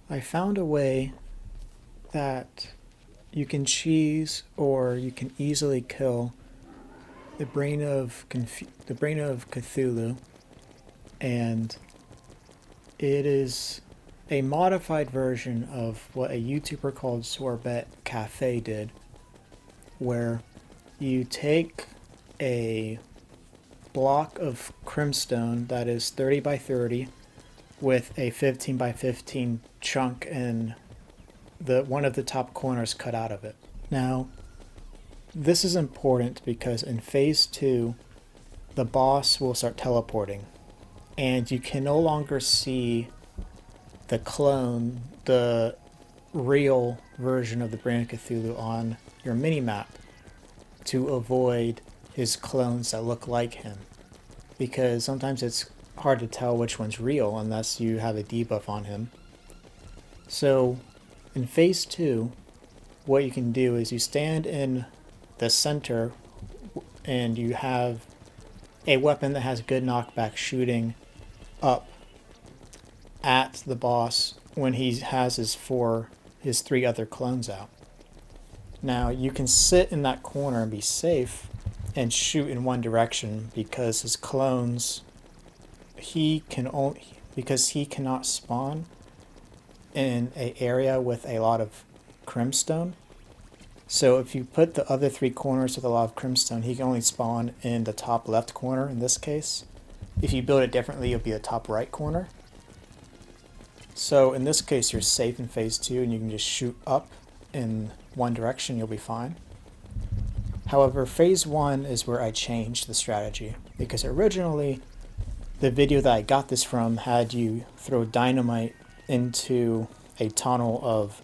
I found a way that you can cheese or you can easily kill the brain of Cthulhu, and it is a modified version of what a YouTuber called Sorbet Cafe did, where you take a block of crimstone that is 30 by 30 with a 15 by 15 chunk and the one of the top corners cut out of it. Now, this is important because in phase 2, the boss will start teleporting, and you can no longer see the clone, the real version of the Brain of Cthulhu on your mini-map to avoid his clones that look like him. Because sometimes it's hard to tell which one's real unless you have a debuff on him. So in phase 2, what you can do is you stand in the center and you have a weapon that has good knockback shooting up at the boss when he has his 3 other clones out. Now you can sit in that corner and be safe and shoot in one direction because his clones, because he cannot spawn in an area with a lot of crimstone. So if you put the other 3 corners with a lot of crimstone, he can only spawn in the top left corner in this case. If you build it differently, it'll be the top right corner. So in this case, you're safe in phase 2 and you can just shoot up in one direction, you'll be fine. However, phase 1 is where I changed the strategy, because originally the video that I got this from had you throw dynamite into a tunnel of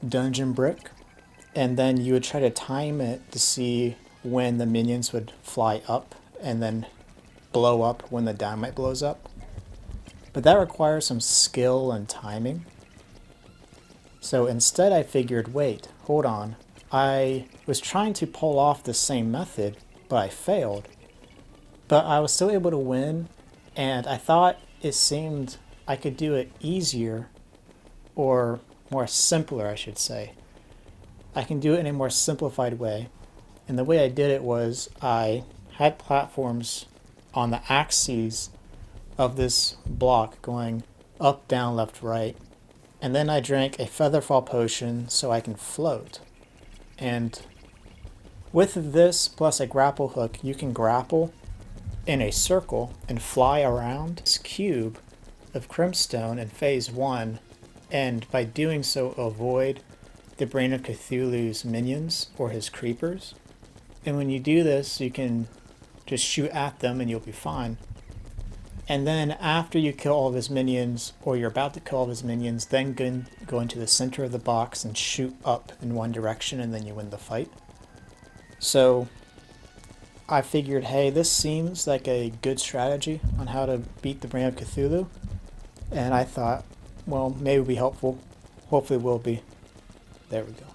dungeon brick, and then you would try to time it to see when the minions would fly up and then blow up when the dynamite blows up. But that requires some skill and timing. So instead I figured, wait, hold on. I was trying to pull off the same method, but I failed. But I was still able to win, and I thought it seemed I could do it easier, or more simpler, I should say. I can do it in a more simplified way. And the way I did it was I had platforms on the axes of this block going up, down, left, right. And then I drank a featherfall potion so I can float. And with this plus a grapple hook, you can grapple in a circle and fly around this cube of crimstone in phase 1, and by doing so avoid the Brain of Cthulhu's minions or his creepers. And when you do this, you can just shoot at them and you'll be fine. And then after you kill all of his minions, or you're about to kill all of his minions, then go into the center of the box and shoot up in one direction, and then you win the fight. So I figured, hey, this seems like a good strategy on how to beat the Brain of Cthulhu. And I thought, well, maybe it'll be helpful. Hopefully it will be. There we go.